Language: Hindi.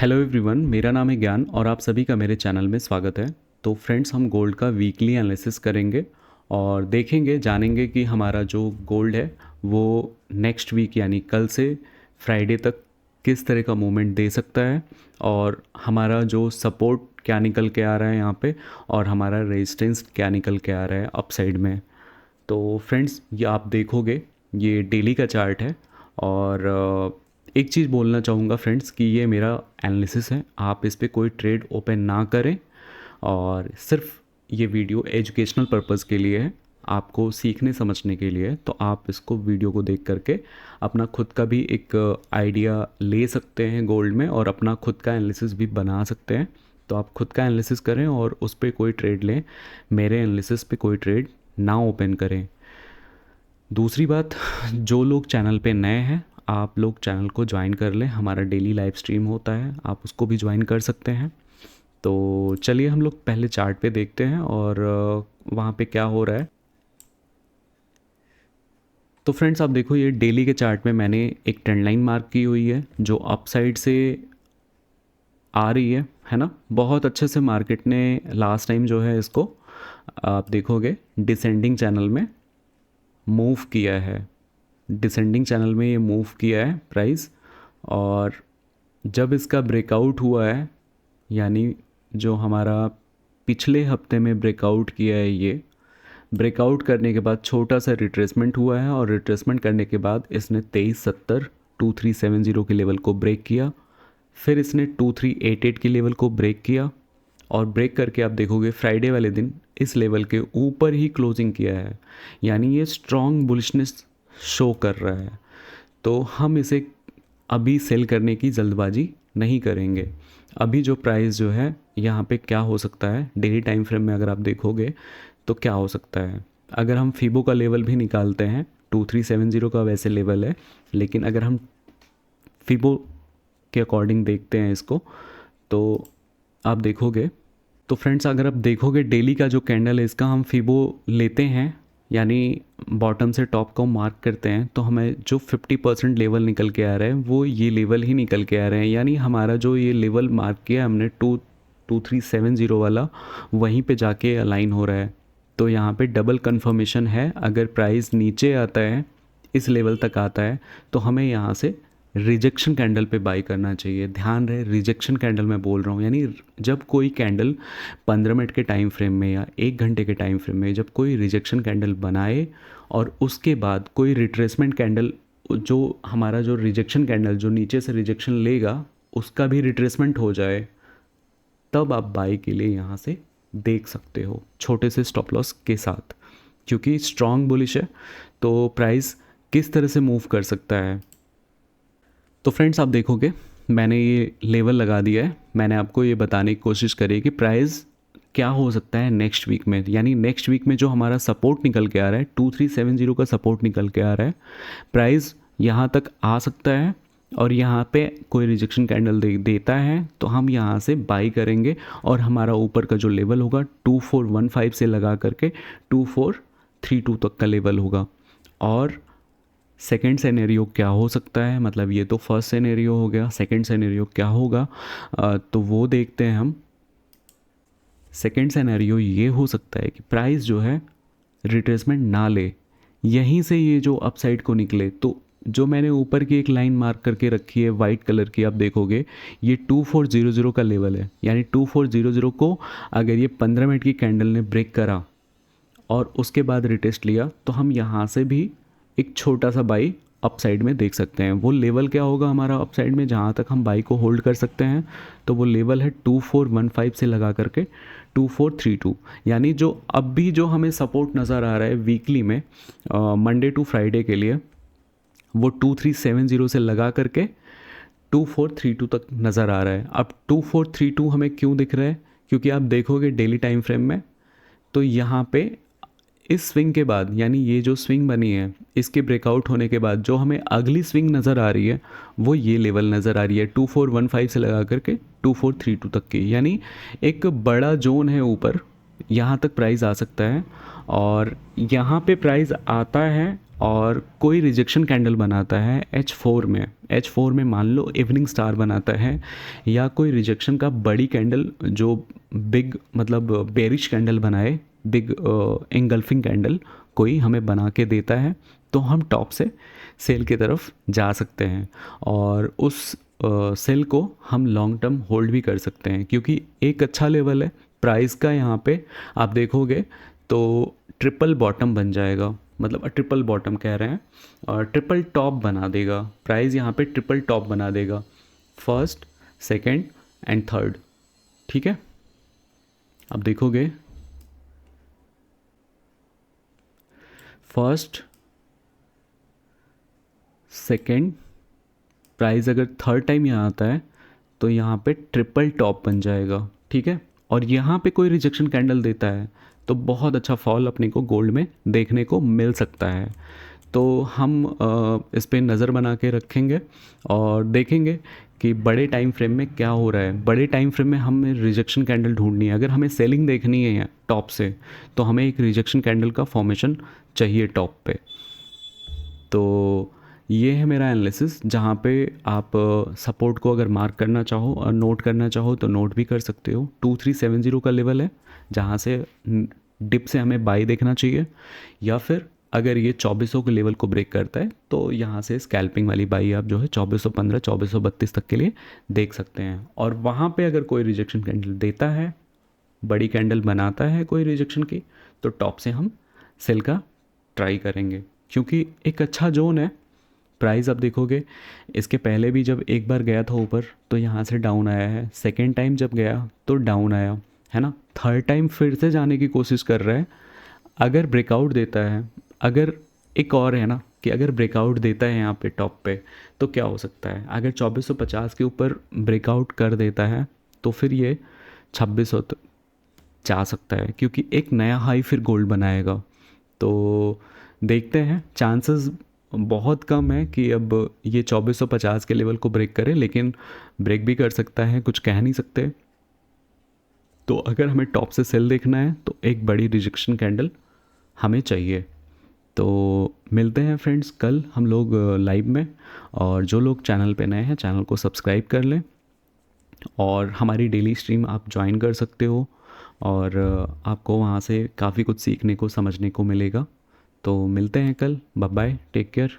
हेलो एवरीवन, मेरा नाम है ज्ञान और आप सभी का मेरे चैनल में स्वागत है। तो फ्रेंड्स, हम गोल्ड का वीकली एनालिसिस करेंगे और देखेंगे जानेंगे कि हमारा जो गोल्ड है वो नेक्स्ट वीक यानी कल से फ्राइडे तक किस तरह का मूवमेंट दे सकता है और हमारा जो सपोर्ट क्या निकल के आ रहा है यहाँ पे और हमारा रेजिस्टेंस क्या निकल के आ रहा है अप साइड में। तो फ्रेंड्स, ये आप देखोगे ये डेली का चार्ट है और एक चीज़ बोलना चाहूँगा फ्रेंड्स कि ये मेरा एनालिसिस है, आप इस पे कोई ट्रेड ओपन ना करें और सिर्फ ये वीडियो एजुकेशनल पर्पज़ के लिए है, आपको सीखने समझने के लिए है। तो आप इसको वीडियो को देख करके अपना खुद का भी एक आइडिया ले सकते हैं गोल्ड में और अपना खुद का एनालिसिस भी बना सकते हैं। तो आप खुद का एनालिसिस करें और उस पर कोई ट्रेड लें, मेरे एनालिसिस पे कोई ट्रेड ना ओपन करें। दूसरी बात, जो लोग चैनल पे नए हैं आप लोग चैनल को ज्वाइन कर लें, हमारा डेली लाइव स्ट्रीम होता है, आप उसको भी ज्वाइन कर सकते हैं। तो चलिए हम लोग पहले चार्ट पे देखते हैं और वहाँ पे क्या हो रहा है। तो फ्रेंड्स, आप देखो ये डेली के चार्ट में मैंने एक ट्रेंड लाइन मार्क की हुई है जो अप साइड से आ रही है ना। बहुत अच्छे से मार्केट ने लास्ट टाइम जो है इसको आप देखोगे डिसेंडिंग चैनल में मूव किया है, डिसेंडिंग चैनल में ये मूव किया है प्राइस। और जब इसका ब्रेकआउट हुआ है, यानी जो हमारा पिछले हफ्ते में ब्रेकआउट किया है, ये ब्रेकआउट करने के बाद छोटा सा रिट्रेसमेंट हुआ है और रिट्रेसमेंट करने के बाद इसने 2370 2370 के लेवल को ब्रेक किया, फिर इसने 2388 के लेवल को ब्रेक किया और ब्रेक करके आप देखोगे फ्राइडे वाले दिन इस लेवल के ऊपर ही क्लोजिंग किया है, यानी ये स्ट्रॉन्ग बुलिशनेस शो कर रहा है। तो हम इसे अभी सेल करने की जल्दबाजी नहीं करेंगे। अभी जो प्राइस जो है यहाँ पे क्या हो सकता है डेली टाइम फ्रेम में अगर आप देखोगे तो क्या हो सकता है, अगर हम फीबो का लेवल भी निकालते हैं 2370 का वैसे लेवल है, लेकिन अगर हम फीबो के अकॉर्डिंग देखते हैं इसको तो आप देखोगे तो फ्रेंड्स, अगर आप देखोगे डेली का जो कैंडल है इसका हम फीबो लेते हैं, यानी बॉटम से टॉप को मार्क करते हैं तो हमें जो 50% लेवल निकल के आ रहा है वो ये लेवल ही निकल के आ रहे हैं, यानी हमारा जो ये लेवल मार्क किया हमने 2370 वाला वहीं पे जाके अलाइन हो रहा है। तो यहाँ पे डबल कंफर्मेशन है, अगर प्राइस नीचे आता है इस लेवल तक आता है तो हमें यहाँ से रिजेक्शन कैंडल पे बाई करना चाहिए। ध्यान रहे, रिजेक्शन कैंडल मैं बोल रहा हूँ, यानी जब कोई कैंडल 15 मिनट के टाइम फ्रेम में या 1 घंटे के टाइम फ्रेम में जब कोई रिजेक्शन कैंडल बनाए और उसके बाद कोई रिट्रेसमेंट कैंडल, जो हमारा जो रिजेक्शन कैंडल जो नीचे से रिजेक्शन लेगा उसका भी रिट्रेसमेंट हो जाए, तब आप बाई के लिए यहाँ से देख सकते हो छोटे से स्टॉप लॉस के साथ, क्योंकि स्ट्रॉन्ग बुलिश है तो प्राइस किस तरह से मूव कर सकता है। तो फ्रेंड्स, आप देखोगे मैंने ये लेवल लगा दिया है, मैंने आपको ये बताने की कोशिश करी कि प्राइस क्या हो सकता है नेक्स्ट वीक में, यानी नेक्स्ट वीक में जो हमारा सपोर्ट निकल के आ रहा है 2370 का सपोर्ट निकल के आ रहा है, प्राइस यहाँ तक आ सकता है और यहाँ पे कोई रिजेक्शन कैंडल देता है तो हम यहाँ से बाई करेंगे और हमारा ऊपर का जो लेवल होगा 2415 से लगा करके 2432 तक का लेवल होगा। और सेकेंड सिनेरियो क्या हो सकता है, मतलब ये तो फर्स्ट सिनेरियो हो गया, सेकेंड सिनेरियो क्या होगा तो वो देखते हैं हम। सेकेंड सिनेरियो ये हो सकता है कि प्राइस जो है रिट्रेसमेंट ना ले, यहीं से ये जो अपसाइड को निकले। तो जो मैंने ऊपर की एक लाइन मार्क करके रखी है वाइट कलर की, आप देखोगे ये 2400 का लेवल है, यानी 2400 को अगर ये 15 मिनट की कैंडल ने ब्रेक करा और उसके बाद रिटेस्ट लिया तो हम यहाँ से भी एक छोटा सा बाई अपसाइड में देख सकते हैं। वो लेवल क्या होगा हमारा अपसाइड में जहाँ तक हम बाई को होल्ड कर सकते हैं, तो वो लेवल है 2415 से लगा करके 2432, यानी जो अब भी जो हमें सपोर्ट नज़र आ रहा है वीकली में मंडे टू फ्राइडे के लिए वो 2370 से लगा करके 2432 तक नज़र आ रहा है। अब 2432 हमें क्यों दिख रहा है, क्योंकि आप देखोगे डेली टाइम फ्रेम में तो यहाँ पे इस स्विंग के बाद, यानी ये जो स्विंग बनी है इसके ब्रेकआउट होने के बाद जो हमें अगली स्विंग नज़र आ रही है वो ये लेवल नज़र आ रही है 2415 से लगा करके 2432 तक की, यानी एक बड़ा जोन है ऊपर, यहाँ तक प्राइस आ सकता है और यहाँ पे प्राइस आता है और कोई रिजेक्शन कैंडल बनाता है H4 में मान लो इवनिंग स्टार बनाता है, या कोई रिजेक्शन का बड़ी कैंडल जो बिग मतलब बेरिश कैंडल बनाए, बिग इंगल्फिंग कैंडल कोई हमें बना के देता है, तो हम टॉप से सेल की तरफ जा सकते हैं और उस सेल को हम लॉन्ग टर्म होल्ड भी कर सकते हैं, क्योंकि एक अच्छा लेवल है प्राइस का। यहाँ पे आप देखोगे तो ट्रिपल बॉटम बन जाएगा, मतलब ट्रिपल बॉटम कह रहे हैं, और ट्रिपल टॉप बना देगा प्राइस। यहाँ पे ट्रिपल टॉप बना देगा, फर्स्ट, सेकंड एंड थर्ड। ठीक है, अब देखोगे फर्स्ट, सेकंड, प्राइस अगर थर्ड टाइम यहाँ आता है तो यहाँ पे ट्रिपल टॉप बन जाएगा। ठीक है, और यहाँ पे कोई रिजेक्शन कैंडल देता है तो बहुत अच्छा फॉल अपने को गोल्ड में देखने को मिल सकता है। तो हम इस पे नज़र बना के रखेंगे और देखेंगे कि बड़े टाइम फ्रेम में क्या हो रहा है। बड़े टाइम फ्रेम में हमें रिजेक्शन कैंडल ढूंढनी है। अगर हमें सेलिंग देखनी है टॉप से, तो हमें एक रिजेक्शन कैंडल का फॉर्मेशन चाहिए टॉप पे। तो ये है मेरा एनालिसिस, जहाँ पे आप सपोर्ट को अगर मार्क करना चाहो और नोट करना चाहो तो नोट भी कर सकते हो। 2370 का लेवल है जहाँ से डिप से हमें बाई देखना चाहिए, या फिर अगर ये 2400 के लेवल को ब्रेक करता है तो यहाँ से स्कैल्पिंग वाली बाई आप जो है 2415 2432 तक के लिए देख सकते हैं। और वहाँ पे अगर कोई रिजेक्शन कैंडल देता है, बड़ी कैंडल बनाता है कोई रिजेक्शन की, तो टॉप से हम सेल का ट्राई करेंगे, क्योंकि एक अच्छा जोन है। प्राइस आप देखोगे इसके पहले भी जब एक बार गया था ऊपर तो यहाँ से डाउन आया है, सेकेंड टाइम जब गया तो डाउन आया है ना, थर्ड टाइम फिर से जाने की कोशिश कर रहा है। अगर ब्रेकआउट देता है, अगर एक और है ना कि अगर ब्रेकआउट देता है यहाँ पे टॉप पे, तो क्या हो सकता है, अगर 2450 के ऊपर ब्रेकआउट कर देता है तो फिर ये 2600 तक जा सकता है, क्योंकि एक नया हाई फिर गोल्ड बनाएगा। तो देखते हैं, चांसेस बहुत कम है कि अब ये 2450 के लेवल को ब्रेक करे, लेकिन ब्रेक भी कर सकता है, कुछ कह नहीं सकते। तो अगर हमें टॉप से सेल देखना है तो एक बड़ी रिजेक्शन कैंडल हमें चाहिए। तो मिलते हैं फ्रेंड्स कल हम लोग लाइव में, और जो लोग चैनल पे नए हैं चैनल को सब्सक्राइब कर लें, और हमारी डेली स्ट्रीम आप ज्वाइन कर सकते हो, और आपको वहाँ से काफ़ी कुछ सीखने को समझने को मिलेगा। तो मिलते हैं कल, बाय बाय, टेक केयर।